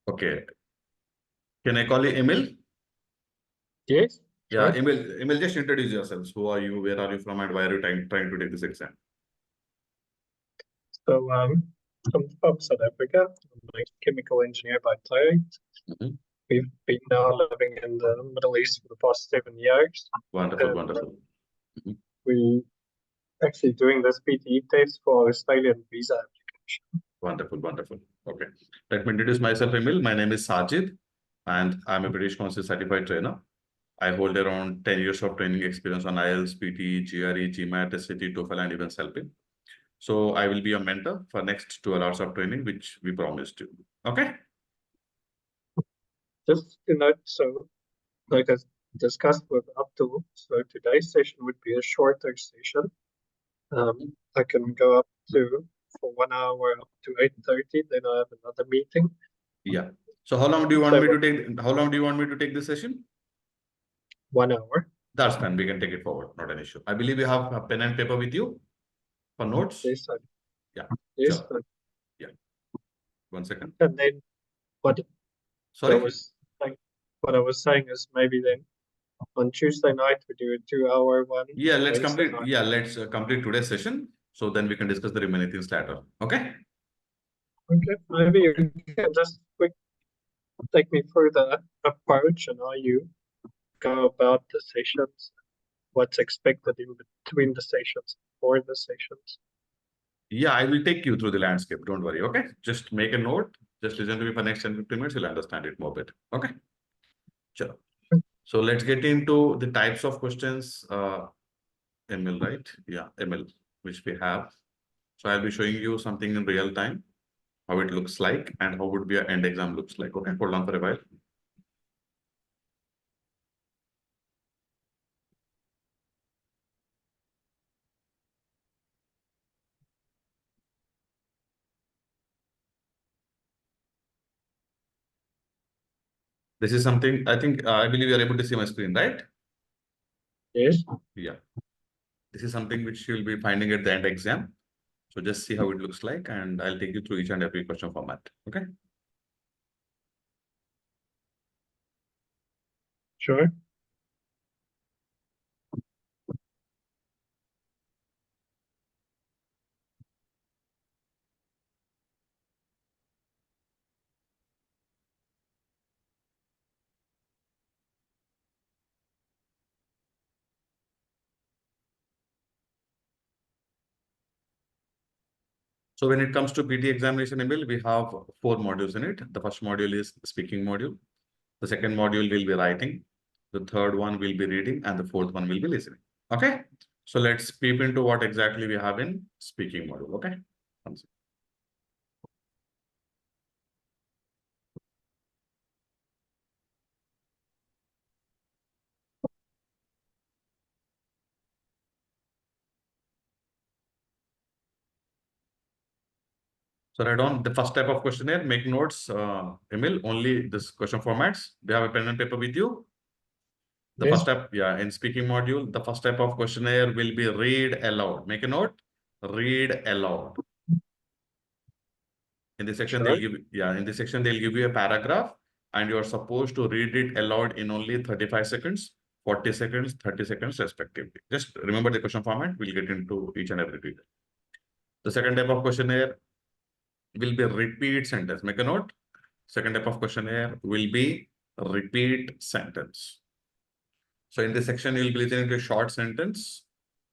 Okay. Can I call you Emil? Yes, Yeah, sure. Emil, just introduce yourselves. Who are you? Where are you from? And why are you trying to take this exam? So I'm from South Africa. I'm a chemical engineer by trade. Mhm. We've been now living in the Middle East for the past 7 years. Wonderful, And wonderful. Mhm. we actually doing this PTE test for Australian visa application. Wonderful, wonderful. Okay. Let me introduce myself, Emil. My name is Sajid, and I'm a British Council certified trainer. I hold around 10 years of training experience on IELTS, PT, GRE, GMAT, SAT, TOEFL, and even CELPIN. So I will be your mentor for next 12 hours of training, which we promised you. Okay? Just to note, so like I discussed with Abdul, so today's session would be a shorter session. I can go up to for 1 hour up to 8:30. Then I have another meeting. Yeah. So how long do you want So me to take? How long do you want me to take this session? 1 hour. That's fine. We can take it forward. Not an issue. I believe you have a pen and paper with you for notes. Yes, Yeah. yes. Sure. Yeah. 1 second. And then what I Sorry. was like, what I was saying is maybe then on Tuesday night we do a 2 hour one. Yeah. Let's Wednesday complete. night. Yeah. Let's complete today's session. So then we can discuss the remaining things later. Okay. Okay, maybe you Okay. can just take me through the approach and how you go about the sessions, what's expected in between the sessions, for the sessions. Yeah. I will take you through the landscape. Don't worry. Okay. Just make a note. Just listen to me for next 10, 15 minutes. You'll understand it more bit. Okay. Sure. So let's get into the types of questions. ML, right? Yeah. ML, which we have. So I'll be showing you something in real time, how it looks like and how would be an end exam looks like. Okay, hold on for a while. This is something, I think, I believe you're able to see my screen, right? Yes. Yeah. This is something which you'll be finding at the end exam. So just see how it looks like and I'll take you through each and every question format. Okay. Sure. So when it comes to PT examination, Emil, we have 4 modules in it. The first module is speaking module. The second module will be writing. The third one will be reading and the fourth one will be listening. Okay. So let's peep into what exactly we have in speaking module. Okay. So write down the first type of questionnaire, make notes, Emil, only this question formats. Do you have a pen and paper with you? The Yes. first type, yeah, in speaking module, the first type of questionnaire will be read aloud. Make a note, read aloud. In this section, Sure. in this section, they'll give you a paragraph and you're supposed to read it aloud in only 35 seconds, 40 seconds, 30 seconds, respectively. Just remember the question format. We'll get into each and every detail. The second type of questionnaire will be repeat sentence. Make a note. Second type of questionnaire will be repeat sentence. So in this section, you'll be listening to a short sentence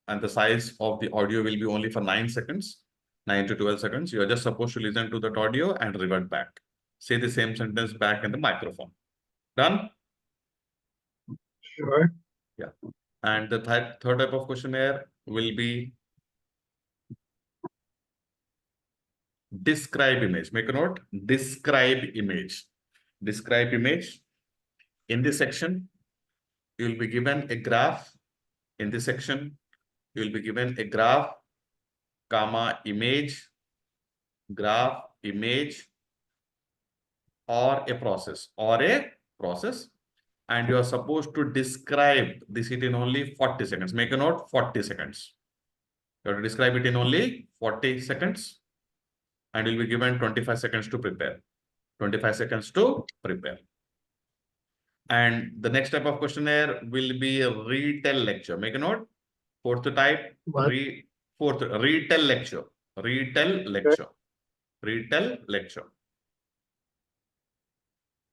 and the size of the audio will be only for 9 seconds, 9 to 12 seconds. You're just supposed to listen to that audio and revert back. Say the same sentence back in the microphone. Done? Sure. Yeah. And the third type of questionnaire will be describe image. Make a note. Describe image. Describe image. In this section, you'll be given a graph. In this section, you'll be given a graph, comma, image, graph, image, or a process, and you are supposed to describe this it in only 40 seconds. Make a note, 40 seconds. You have to describe it in only 40 seconds, and you'll be given 25 seconds to prepare. 25 seconds to prepare. And the next type of questionnaire will be a retell lecture. Make a note. Fourth type, What? retell lecture. Retell lecture. Retell lecture.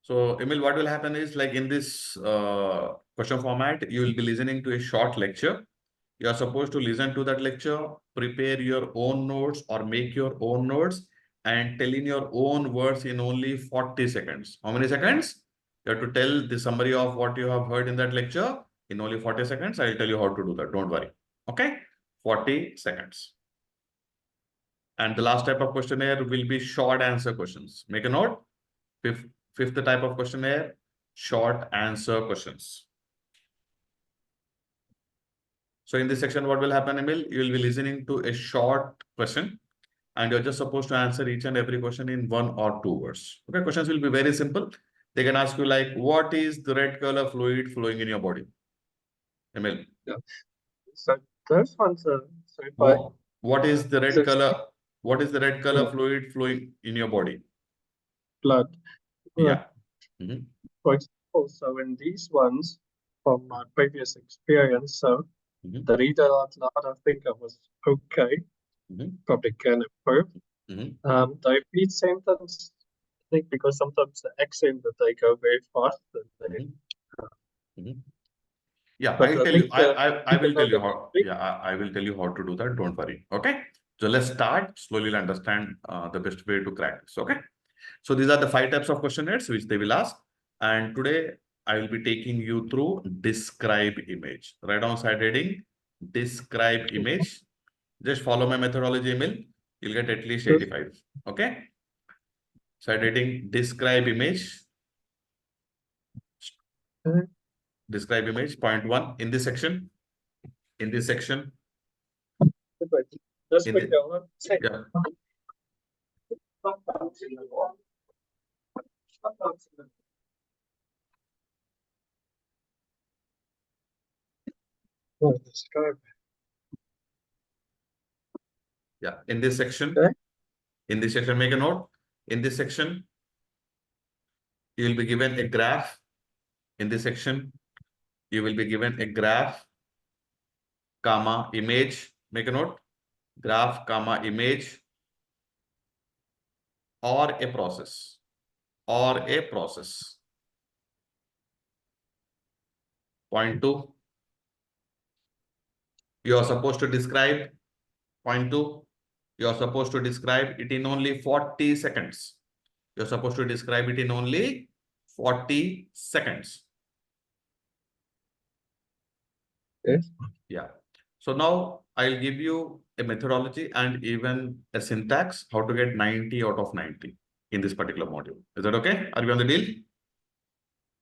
So, Emil, what will happen is like in this question format, you will be listening to a short lecture. You are supposed to listen to that lecture, prepare your own notes or make your own notes and tell in your own words in only 40 seconds. How many seconds? You have to tell the summary of what you have heard in that lecture in only 40 seconds. I'll tell you how to do that. Don't worry. Okay? 40 seconds. And the last type of questionnaire will be short answer questions. Make a note. Fifth type of questionnaire, short answer questions. So in this section, what will happen, Emil? You will be listening to a short question and you're just supposed to answer each and every question in 1 or 2 words. Okay, questions will be very simple. They can ask you like, what is the red color fluid flowing in your body? Emil. Yeah. So those ones are so by what is the red color? What is the red color Yeah. fluid flowing in your body? blood. Yeah. For example, so in these ones, from my previous experience, so the reader out loud, I think I was okay. Probably can improve. The repeat sentence, I think because sometimes the accent that they go very fast. And they, Yeah, but I'll I tell think you. I will tell you how. Yeah, I will tell you how to do that. Don't worry. Okay. So let's start. Slowly understand the best way to crack this. Okay. So these are the 5 types of questionnaires which they will ask. And today I will be taking you through describe image. Write down side heading, describe image. Just follow my methodology email. You'll get at least 85. Okay. Side heading, describe image. Describe image. Point 1 in this section. In this section. Just In quick, yeah. Describe. Yeah, in this section, make a note. In this section, you will be given a graph. In this section, you will be given a graph, comma, image. Make a note. Graph, comma, image, or a process. Or a process. Point 2. You are supposed to describe. Point 2. You are supposed to describe it in only 40 seconds. You're supposed to describe it in only 40 seconds. Yes. Yeah. So now I'll give you a methodology and even a syntax, how to get 90 out of 90 in this particular module. Is that okay? Are we on the deal?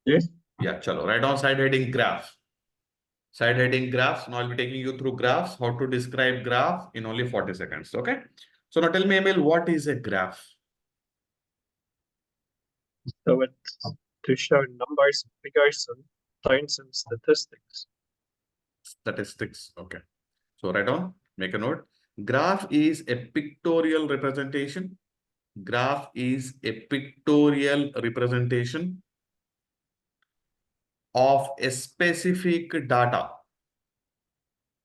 Yes. Yeah, chalo. Write down side heading graph. Side heading graphs. Now I'll be taking you through graphs, how to describe graph in only 40 seconds. Okay. So now tell me, Emil, what is a graph? So it's to show numbers, figures, and points and statistics. Statistics. Okay. So write down, make a note. Graph is a pictorial representation. Graph is a pictorial representation of a specific data.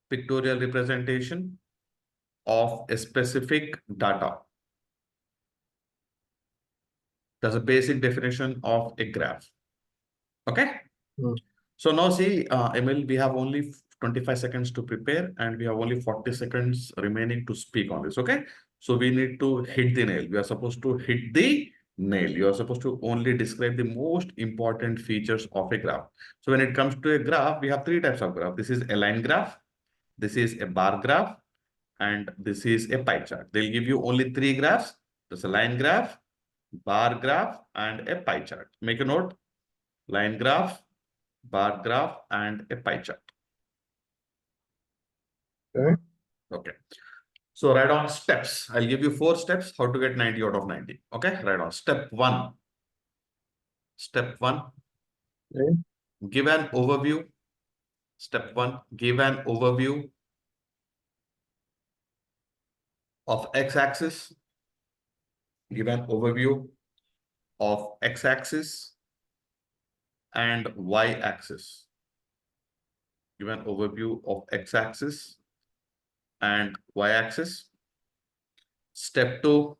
Pictorial representation of a specific data. That's a basic definition of a graph. Okay. So now see, Emil, we have only 25 seconds to prepare and we have only 40 seconds remaining to speak on this. Okay. So we need to hit the nail. We are supposed to hit the nail. You are supposed to only describe the most important features of a graph. So when it comes to a graph, we have 3 types of graph. This is a line graph. This is a bar graph. And this is a pie chart. They'll give you only 3 graphs. There's a line graph, bar graph, and a pie chart. Make a note. Line graph, bar graph, and a pie chart. Okay. So write on steps. I'll give you 4 steps how to get 90 out of 90. Okay. Write on step 1. Step 1. Give an overview. Step 1. Give an overview of x-axis. Give an overview of x-axis and y-axis. Give an overview of x-axis and y-axis. Step 2.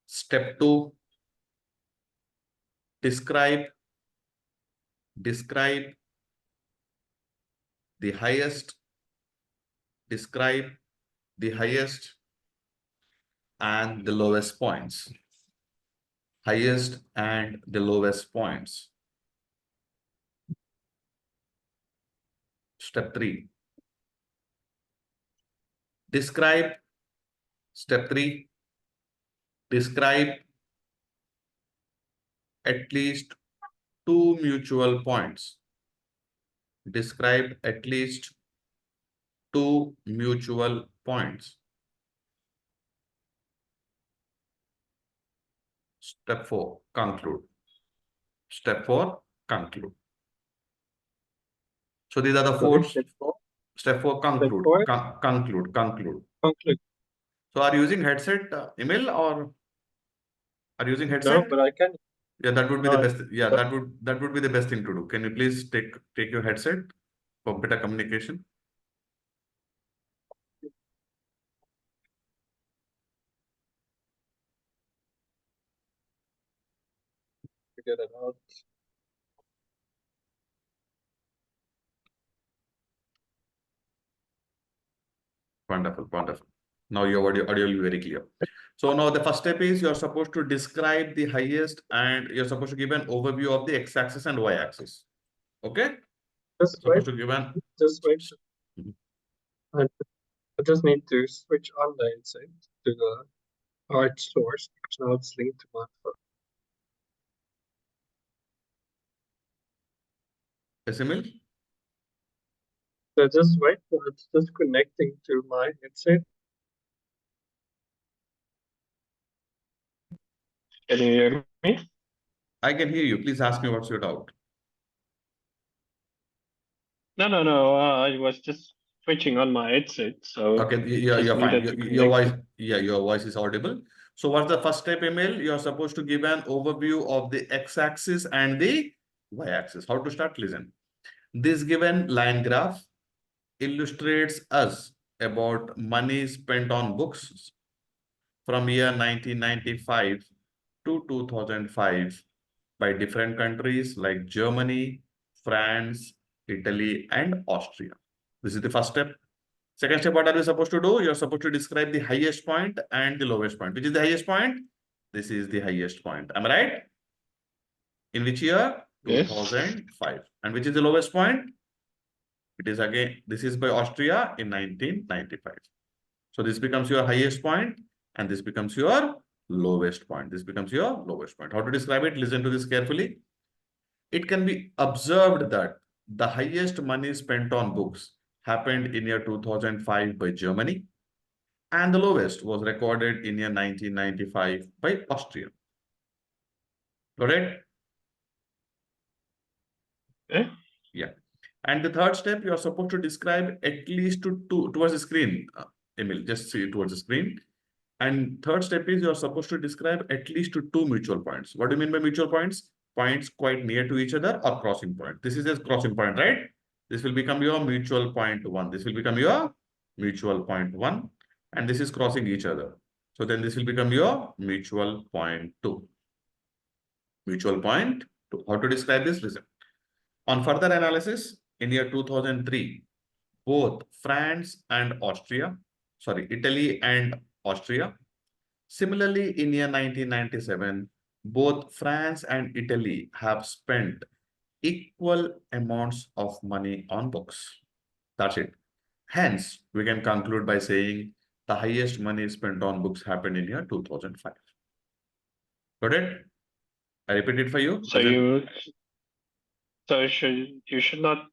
Step 2. Describe the highest. Describe the highest and the lowest points. Highest and the lowest points. Step 3. Describe. Step 3. Describe at least 2 mutual points. Describe at least 2 mutual points. Step 4. Conclude. Step 4. Conclude. So these are the four. Step 4. Step 4. Conclude. Conclude. Conclude. Conclude. So are you using headset, Emil, or are you using headset? No, but I can. Yeah, that would be the best. Yeah, that would be the best thing to do. Can you please take your headset for better communication? Figure it out. Wonderful, wonderful. Now your audio will be very clear. So now the first step is you're supposed to describe the highest and you're supposed to give an overview of the x-axis and y-axis. Okay? Just Supposed wait. to give an. Just wait. Mhm. I just need to switch on the inside to the art source because now it's linked to my phone. Yes, Emil? So just wait, it's just connecting to my headset. Can you hear me? I can hear you. Please ask me what's your doubt. No. I was just switching on my headset, so Okay, you're fine. needed to Your connect. voice, yeah, your voice is audible. So what's the first step, Emil? You're supposed to give an overview of the x-axis and the y-axis. How to start? Listen. This given line graph illustrates us about money spent on books from year 1995 to 2005 by different countries like Germany, France, Italy, and Austria. This is the first step. Second step, what are you supposed to do? You're supposed to describe the highest point and the lowest point. Which is the highest point? This is the highest point. Am I right? In which year? Yes. 2005. And which is the lowest point? It is again, this is by Austria in 1995. So this becomes your highest point and this becomes your lowest point. This becomes your lowest point. How to describe it? Listen to this carefully. It can be observed that the highest money spent on books happened in year 2005 by Germany and the lowest was recorded in year 1995 by Austria. Correct? Yeah. And the third step, you are supposed to describe at least towards the screen. Emil, just see towards the screen. And third step is you are supposed to describe at least two mutual points. What do you mean by mutual points? Points quite near to each other or crossing point. This is a crossing point, right? This will become your mutual point 1. This will become your mutual point 1. And this is crossing each other. So then this will become your mutual point 2. Mutual point 2. How to describe this? Listen. On further analysis, in year 2003, both France and Austria, Italy and Austria. Similarly, in year 1997, both France and Italy have spent equal amounts of money on books. That's it. Hence, we can conclude by saying the highest money spent on books happened in year 2005. Got it? I repeat it for you. So you should not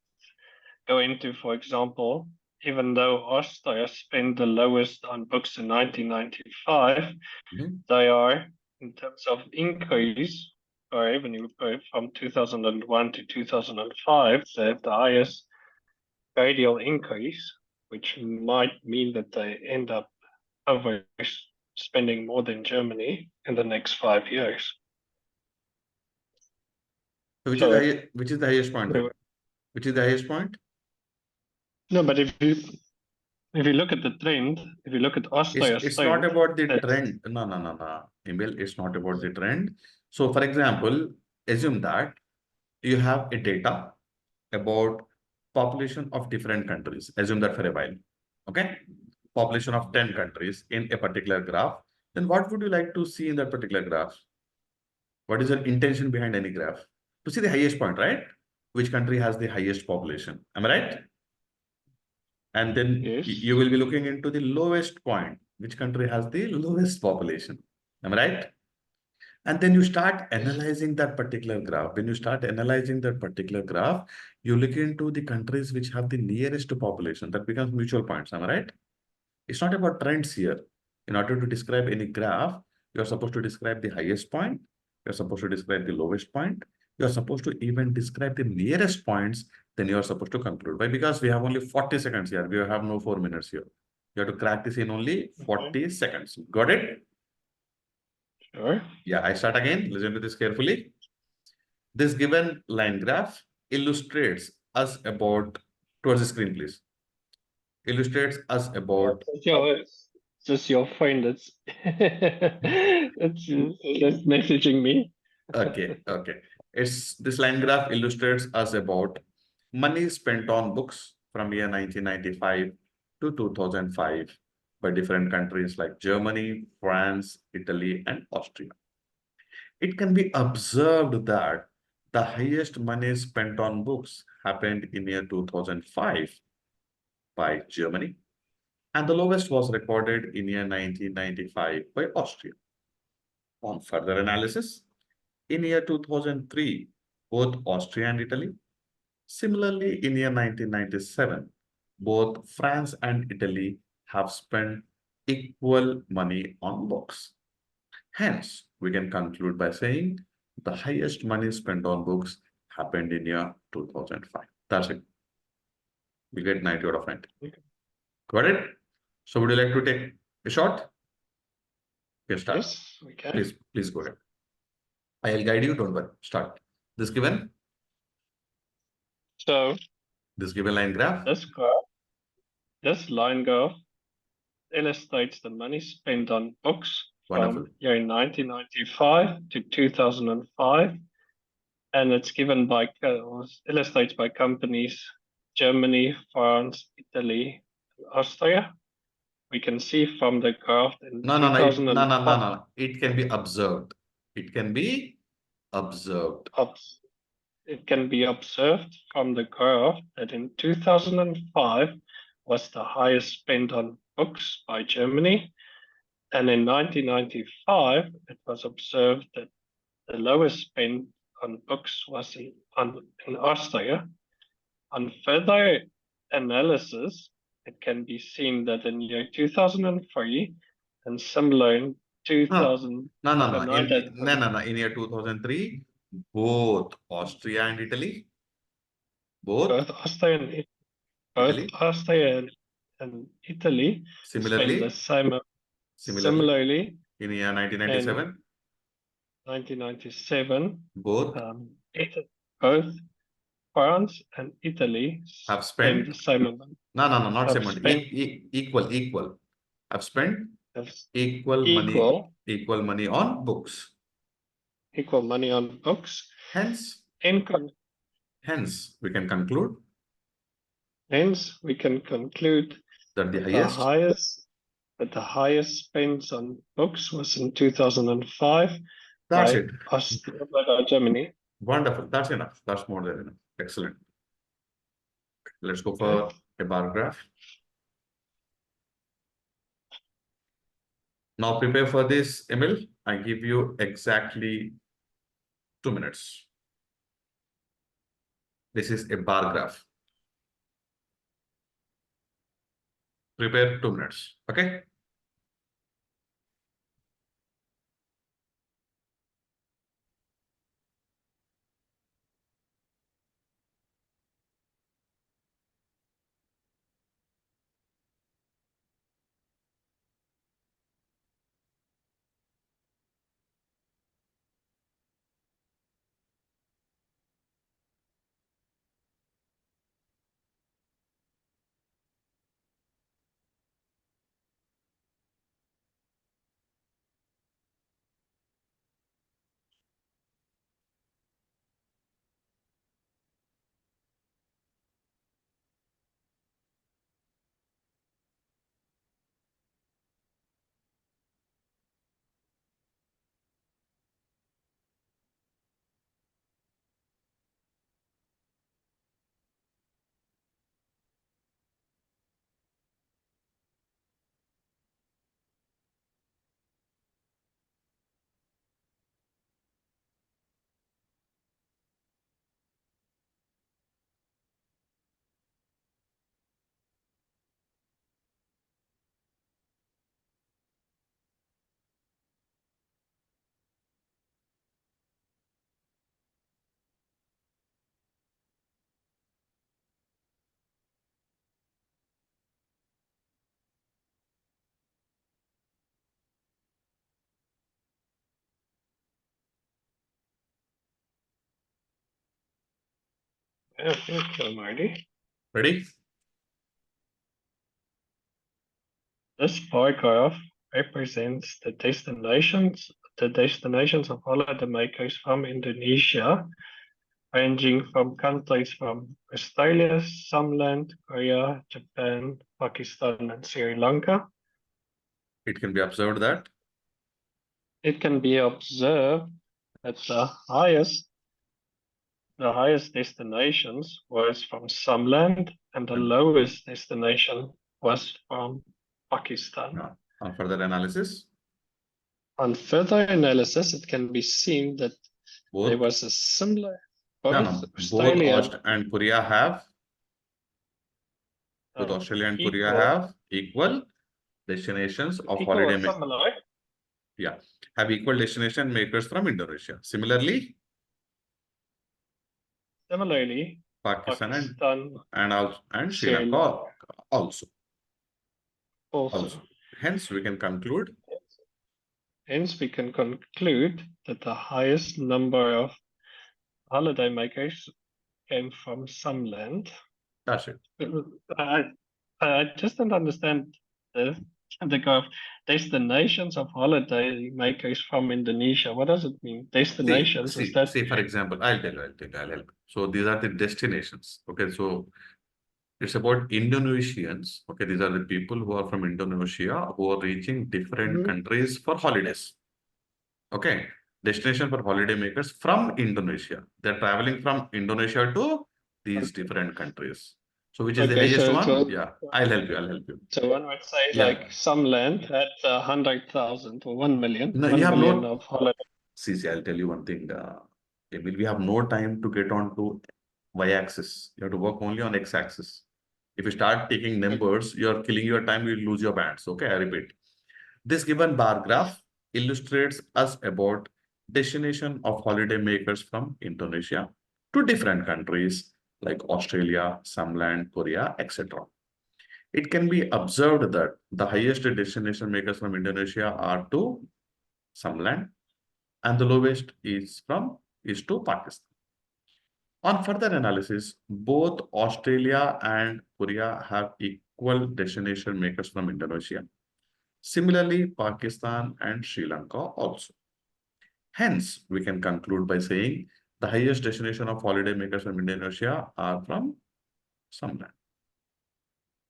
go into, for example, even though Austria spent the lowest on books in 1995, they are, in terms of increase or revenue from 2001 to 2005, they have the highest radial increase, which might mean that they end up over spending more than Germany in the next 5 years. Which is So which is the highest point then? Which is the highest point? no, but if you look at the trend, if you look at Austria's It's not trend, about the it's trend. No, no, no, no. Emil, it's not about the trend. So, for example, assume that you have a data about population of different countries. Assume that for a while. Okay? Population of 10 countries in a particular graph. Then what would you like to see in that particular graph? What is your intention behind any graph? To see the highest point, right? Which country has the highest population? Am I right? And then you yes, will be looking into the lowest point. Which country has the lowest population? Am I right? And then you start yes, analyzing that particular graph. When you start analyzing that particular graph, you look into the countries which have the nearest population. That becomes mutual points. Am I right? It's not about trends here. In order to describe any graph, you're supposed to describe the highest point. You're supposed to describe the lowest point. You're supposed to even describe the nearest points. Then you're supposed to conclude. Why? Because we have only 40 seconds here. We have no 4 minutes here. You have to crack this in only okay, 40 seconds. Got it? sure. Yeah, I start again. Listen to this carefully. This given line graph illustrates us about, towards the screen, please. Illustrates us about, Just your friend that's that's messaging me. okay, okay. It's this line graph illustrates us about money spent on books from year 1995 to 2005 by different countries like Germany, France, Italy, and Austria. It can be observed that the highest money spent on books happened in year 2005 by Germany, and the lowest was recorded in year 1995 by Austria. On further analysis, in year 2003, both Austria and Italy. Similarly, in year 1997, both France and Italy have spent equal money on books. Hence, we can conclude by saying the highest money spent on books happened in year 2005. That's it. We get 90 out of 90. Got it? So would you like to take a shot? Okay, start. Yes, we can. Please go ahead. I'll guide you, don't worry. Start. This given, So this given line graph. this graph, this line graph illustrates the money spent on books Wonderful. from year 1995 to 2005, and it's given by illustrates by companies Germany, France, Italy, and Austria. We can see from the graph in No, no, no, no, no, no, 2005. no. It can be observed. It can be observed. It can be observed from the graph that in 2005 was the highest spend on books by Germany, and in 1995 it was observed that the lowest spend on books was in Austria. On further analysis, it can be seen that in year 2003 and similar in No, 2000, no, no, no. not that No, no, no. In year 2003, both Austria and Italy, both both Austria and both Italy, Austria and Italy spent the similarly, same. similarly, Similarly, in year in 1997, 1997, both both France and Italy have spent the spent, same amount. no, no, no, not Have same amount, spent equal, have spent have equal equal money on books. equal money on books. Hence, In hence, we can conclude hence, we can conclude that the that the highest, highest that the highest spends on books was in 2005 that's it. by Germany. Wonderful. That's enough. That's more than enough. Excellent. Let's go Okay. for a bar graph. Now prepare for this, Emil. I give you exactly 2 minutes. This is a bar graph. Prepare 2 minutes. Okay. Yeah, okay, I'm ready. Ready? This paragraph represents the destinations of holidaymakers from Indonesia, ranging from countries from Australia, Somaliland, Korea, Japan, Pakistan, and Sri Lanka. It can be observed that It can be observed that the highest destinations was from Somaliland and the lowest destination was from Pakistan. on further analysis, On further analysis, it can be seen that there both was a similar, no, both no, both Australia Aust and Korea have both Australia and Korea equal, have equal destinations of equal or holiday. similar. Yeah, have equal destination makers from Indonesia. Similarly, Similarly, Pakistan Pakistan, and Sri Sri Lanka Lanka also. also. Hence, we can conclude Hence, we can conclude that the highest number of holidaymakers came from some land. that's it. I just don't understand the graph. Destinations of holiday makers from Indonesia. What does it mean? Destinations, is that See, for example, I'll help. So these are the destinations. Okay, so it's about Indonesians. Okay, these are the people who are from Indonesia who are reaching different Mhm. countries for holidays. Okay, destination for holiday makers from Indonesia. They're traveling from Indonesia to these different countries. So which is the Okay, highest so one? Yeah, I'll help you. I'll help you. so one would say Yeah. like some land had 100,000 or 1 million, No, you one have million no. of holiday. See, I'll tell you one thing. Emil, we have no time to get on to y-axis. You have to work only on x-axis. If you start taking numbers, you're killing your time. You lose your bands. Okay, I repeat. This given bar graph illustrates us about destination of holiday makers from Indonesia to different countries like Australia, Somaliland, Korea, etc. It can be observed that the highest destination makers from Indonesia are to Somaliland and the lowest is to Pakistan. On further analysis, both Australia and Korea have equal destination makers from Indonesia. Similarly, Pakistan and Sri Lanka also. Hence, we can conclude by saying the highest destination of holiday makers from Indonesia are from some land.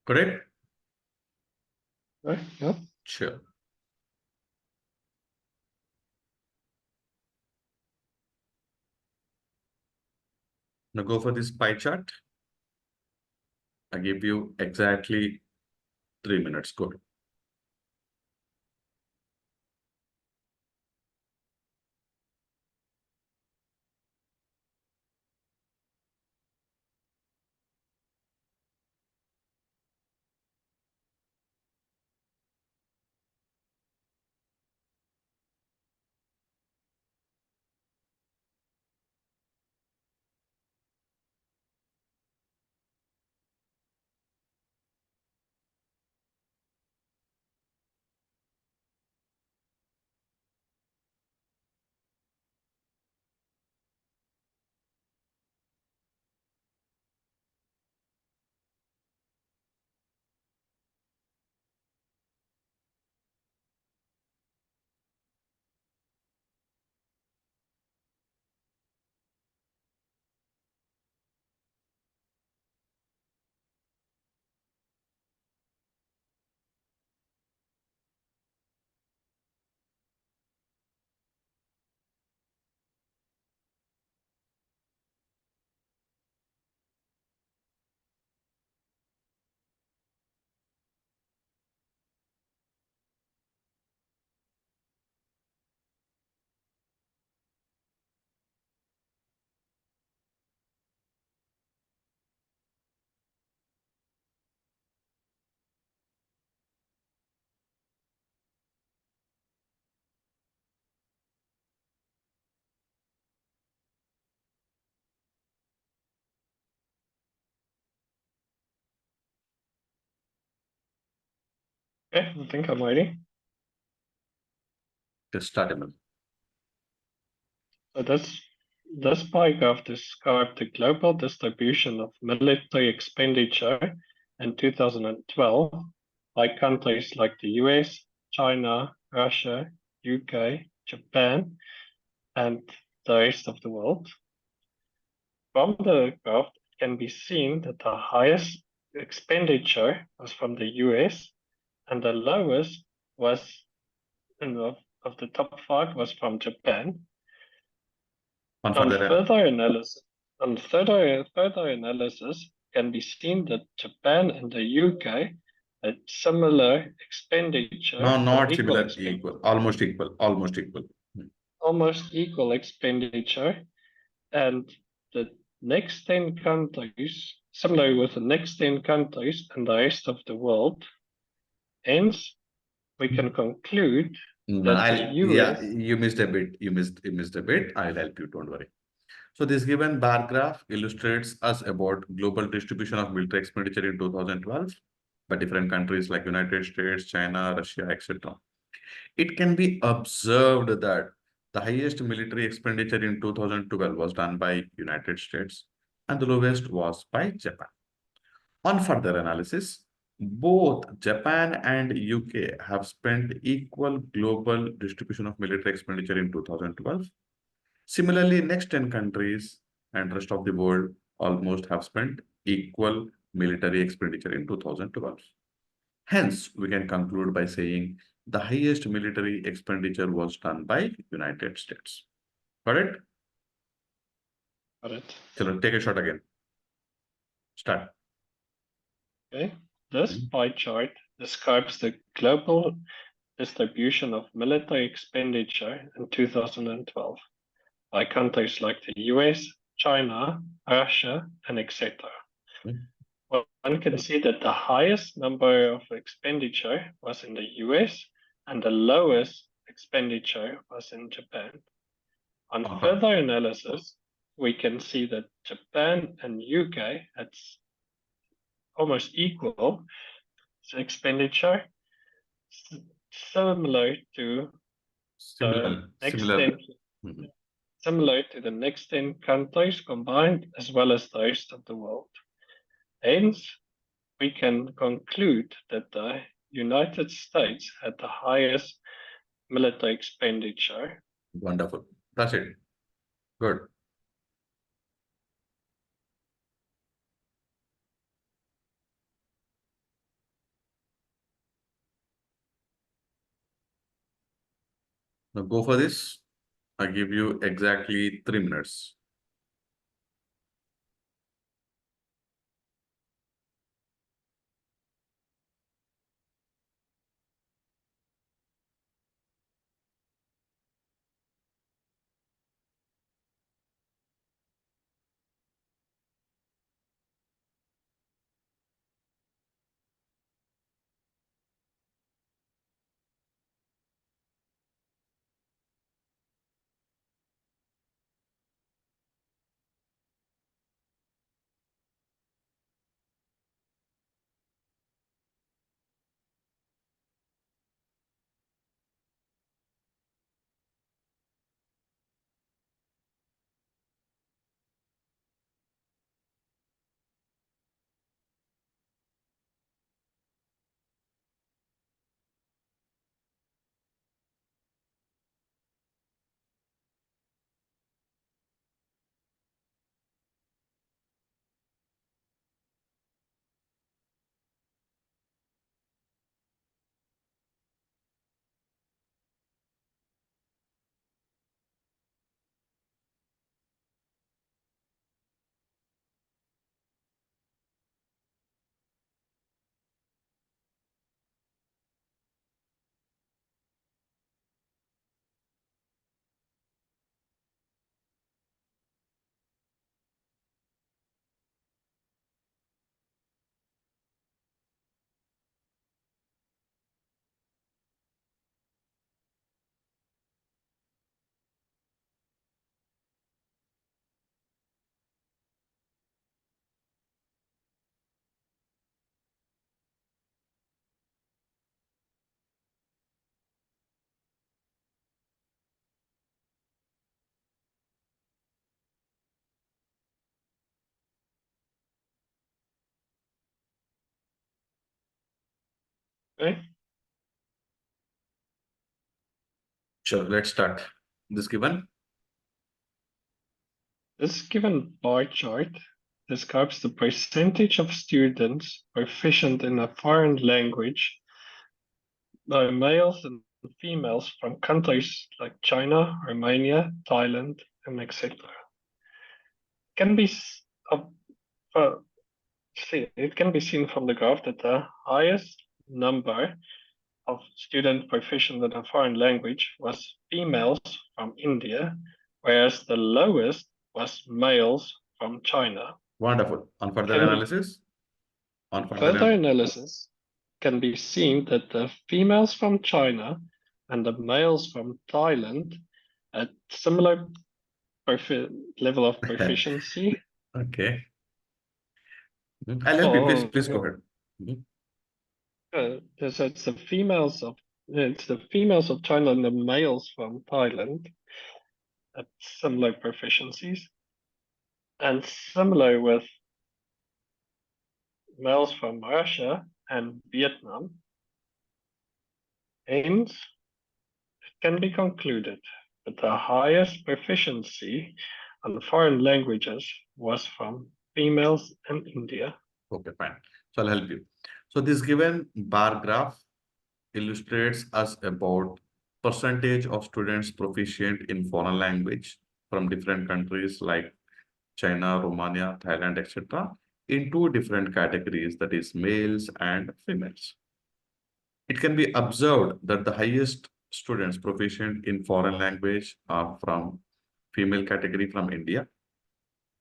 Correct? Right? Yeah. Sure. Now go for this pie chart. I give you exactly 3 minutes. Good. Okay, I think I'm ready. Just start, Emil. So This pie graph describes the global distribution of military expenditure in 2012 by countries like the US, China, Russia, UK, Japan, and the rest of the world. From the graph, it can be seen that the highest expenditure was from the US, and the lowest was of the top five was from Japan. On On further, further analysis, further analysis can be seen that Japan and the UK had similar expenditure no, or not similar, equal, almost equal. almost equal expenditure, and the next 10 countries, similar with the next 10 countries and the rest of the world. Hence, we can conclude No, that the yeah, US. you missed a bit. You missed a bit. I'll help you. Don't worry. So this given bar graph illustrates us about global distribution of military expenditure in 2012 by different countries like United States, China, Russia, etc. It can be observed that the highest military expenditure in 2012 was done by United States and the lowest was by Japan. On further analysis, both Japan and UK have spent equal global distribution of military expenditure in 2012. Similarly, next 10 countries and rest of the world almost have spent equal military expenditure in 2012. Hence, we can conclude by saying the highest military expenditure was done by United States. Got it? Got it. So take a shot again. Start. Okay. This pie chart describes the global distribution of military expenditure in 2012 by countries like the US, China, Russia, and etc. One can see that the highest number of expenditure was in the US and the lowest expenditure was in Japan. On further analysis, we can see that Japan and UK had almost equal expenditure, similar to the next 10, similar to the next 10 countries combined, as well as the rest of the world. Hence, we can conclude that the United States had the highest military expenditure. Wonderful. That's it. Good. Now go for this. I give you exactly 3 minutes. Okay. Sure, let's start. This given. This given bar chart describes the percentage of students proficient in a foreign language by males and females from countries like China, Romania, Thailand, and etc. Can be uh, it can be seen from the graph that the highest number of students proficient in a foreign language was females from India, whereas the lowest was males from China. Wonderful. On further Can analysis. On further further. analysis can be seen that the females from China and the males from Thailand had similar level of proficiency. Okay. I'll help you. Please, Or please go ahead. Mhm. so it's the females of China and the males from Thailand at similar proficiencies, and similar with males from Russia and Vietnam. Hence, it can be concluded that the highest proficiency on foreign languages was from females in India. Okay, fine. So I'll help you. So this given bar graph illustrates us about percentage of students proficient in foreign language from different countries like China, Romania, Thailand, etc. in two different categories, that is males and females. It can be observed that the highest students proficient in foreign language are from female category from India,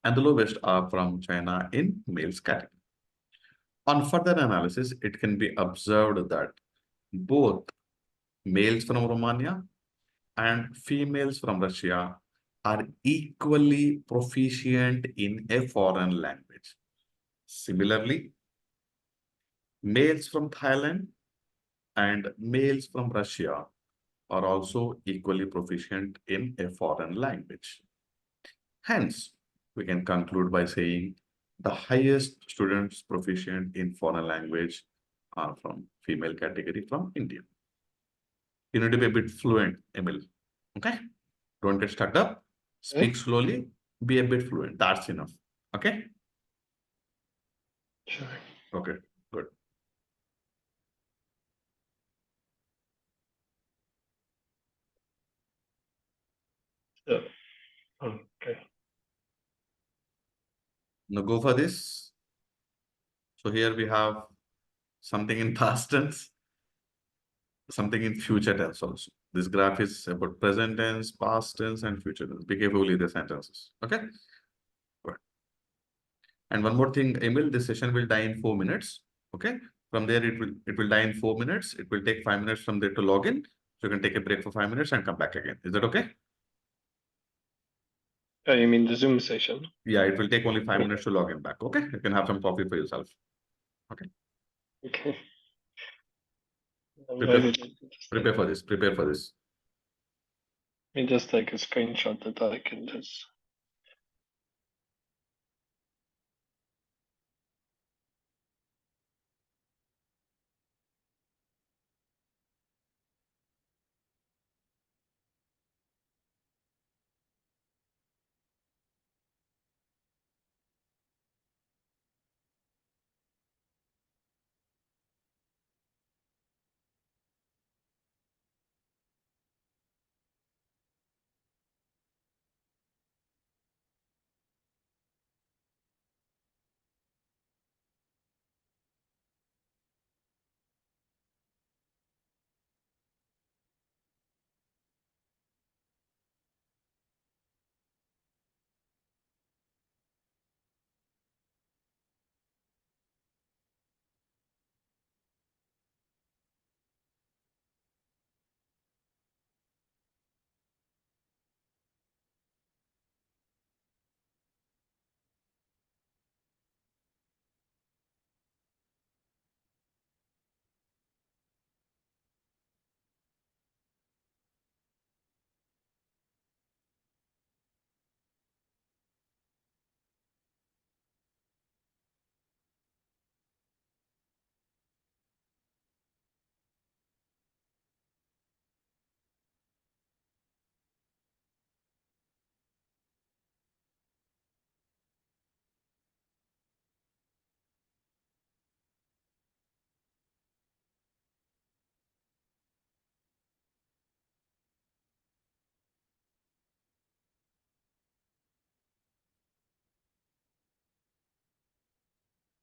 and the lowest are from China in males category. On further analysis, it can be observed that both males from Romania and females from Russia are equally proficient in a foreign language. Similarly, males from Thailand and males from Russia are also equally proficient in a foreign language. Hence, we can conclude by saying the highest students proficient in foreign language are from female category from India. You need to be a bit fluent, Emil. Okay? Don't get stuck up. Okay? Speak slowly. Be a bit fluent. That's enough. Okay? Sure. Okay. Good. So, okay. Now go for this. So here we have something in past tense, something in future tense also. This graph is about present tense, past tense, and future tense. Be careful with the sentences. Okay? Good. And one more thing, Emil, this session will die in 4 minutes. Okay? From there, it will die in 4 minutes. It will take 5 minutes from there to log in. So you can take a break for 5 minutes and come back again. Is that okay? Oh, you mean the Zoom session? Yeah, it will take only 5 minutes Okay. to log in back. Okay? You can have some coffee for yourself. Okay? Okay. Prepare, Maybe just prepare for this. Prepare for this. let me just take a screenshot that I can just.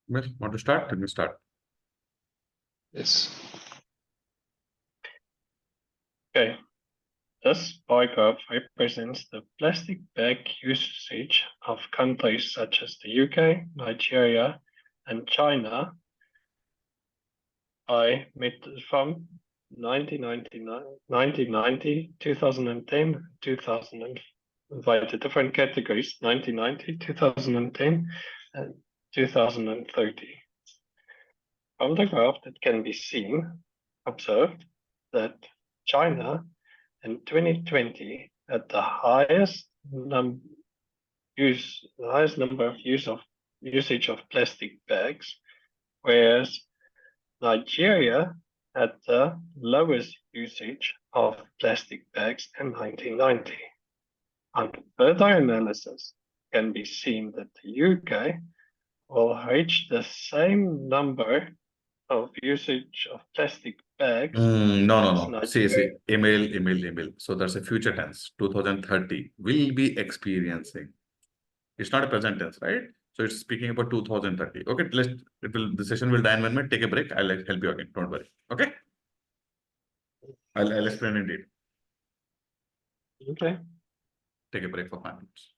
Want to start? Let me start. Yes. Okay. This bar graph represents the plastic bag usage of countries such as the UK, Nigeria, and China from 1990, 2010, 2000, by the different categories, 1990, 2010, and 2030. From the graph that can be observed that China in 2020 had the highest number of usage of plastic bags, whereas Nigeria had the lowest usage of plastic bags in 1990. On further analysis, it can be seen that the UK will reach the same number of usage of plastic bags. No. See. Email. So that's a future tense. 2030 will be experiencing. It's not a present tense, right? So it's speaking about 2030. Okay, the session will die in 1 minute. Take a break. I'll help you again. Don't worry. Okay. I'll explain indeed. Okay. Take a break for 5 minutes.